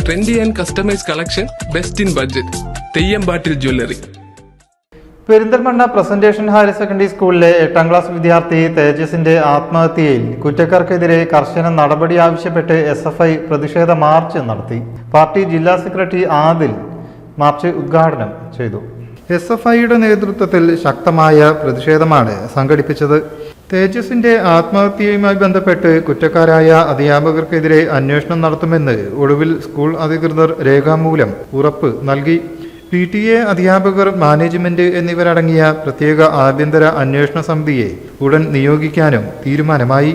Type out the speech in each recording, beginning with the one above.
Trendy and customise collection, best in budget. തെയ്യമ്പാട്ടിൽ jewellery. Perinthalmanna presentation higher secondary സ്കൂളിലെ 8ാം class വിദ്യാർത്ഥി തേജസിന്റെ ആത്മഹത്യയിൽ കുറ്റക്കാർക്കെതിരെ കർശന നടപടി ആവശ്യപ്പെട്ട് SFI പ്രതിഷേധ മാർച്ച് നടത്തി. പാർട്ടി ജില്ലാ സെക്രട്ടറി ആദിൽ മാർച്ച് ഉദ്ഘാടനം ചെയ്തു. SFIയുടെ നേതൃത്വത്തിൽ ശക്തമായ പ്രതിഷേധമാണ് സംഘടിപ്പിച്ചത്. തേജസിന്റെ ആത്മഹത്യയുമായി ബന്ധപ്പെട്ട് കുറ്റക്കാരായ അധ്യാപകർക്കെതിരെ അന്വേഷണം നടത്തുമെന്ന് ഒടുവിൽ സ്കൂൾ അധികൃതർ രേഖാമൂലം ഉറപ്പ് നൽകി. PTA അധ്യാപകർ, മാനേജ്മെന്റ് എന്നിവരടങ്ങിയ പ്രത്യേക ആഭ്യന്തര അന്വേഷണ സമിതിയെ ഉടൻ നിയോഗിക്കാനും തീരുമാനമായി.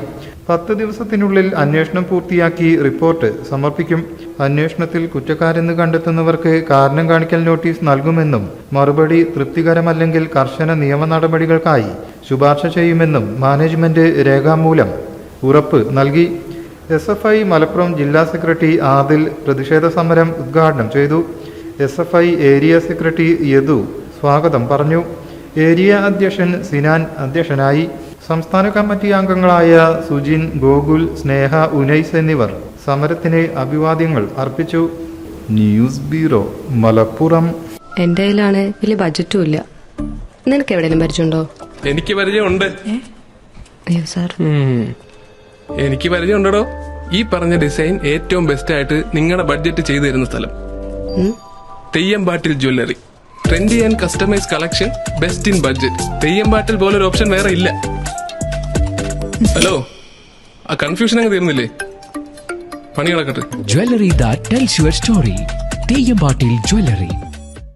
10 ദിവസത്തിനുള്ളിൽ അന്വേഷണം പൂർത്തിയാക്കി റിപ്പോർട്ട് സമർപ്പിക്കും. അന്വേഷണത്തിൽ കുറ്റക്കാരെന്ന് കണ്ടെത്തുന്നവർക്ക് കാരണം കാണിക്കൽ നോട്ടീസ് നൽകുമെന്നും മറുപടി തൃപ്തികരമല്ലെങ്കിൽ കർശന നിയമ നടപടികൾക്കായി ശുപാർശ ചെയ്യുമെന്നും മാനേജ്മെന്റ് രേഖാമൂലം ഉറപ്പ് നൽകി. SFI മലപ്പുറം ജില്ലാ സെക്രട്ടറി ആദിൽ പ്രതിഷേധ സമരം ഉദ്ഘാടനം ചെയ്തു. SFI ഏരിയ സെക്രട്ടറി യദു സ്വാഗതം പറഞ്ഞു. ഏരിയ അധ്യക്ഷൻ സിനാൻ അധ്യക്ഷനായി. സംസ്ഥാന കമ്മിറ്റി അംഗങ്ങളായ സുജിൻ, ഗോകുൽ, സ്നേഹ, ഉനൈസ് എന്നിവർ സമരത്തിന് അഭിവാദ്യങ്ങൾ അർപ്പിച്ചു. News bureau, Malappuram. എന്റെ കയ്യിലാണ് വലിയ ബഡ്ജറ്റും ഇല്ല. നിനക്ക് എവിടെയെങ്കിലും പരിചയമുണ്ടോ? എനിക്ക് പരിചയമുണ്ട്. അയ്യോ സാർ, എനിക്ക് പരിചയമുണ്ടോ. ഈ പറഞ്ഞ ഡിസൈൻ ഏറ്റവും ബെസ്റ്റ് ആയിട്ട് നിങ്ങളുടെ ബഡ്ജറ്റ് ചെയ്തു തരുന്ന സ്ഥലം Theyyampattil jewellery. Trendy and customise collection, best in budget. Theyyampattil പോലൊരു ഓപ്ഷൻ വേറെ ഇല്ല. ഹലോ, ആ കൺഫ്യൂഷൻ അങ്ങ് തീർന്നില്ലേ? പണി കിടക്കട്ടെ. Jewelry that tells your story. തെയ്യമ്പാട്ടിൽ jewellery.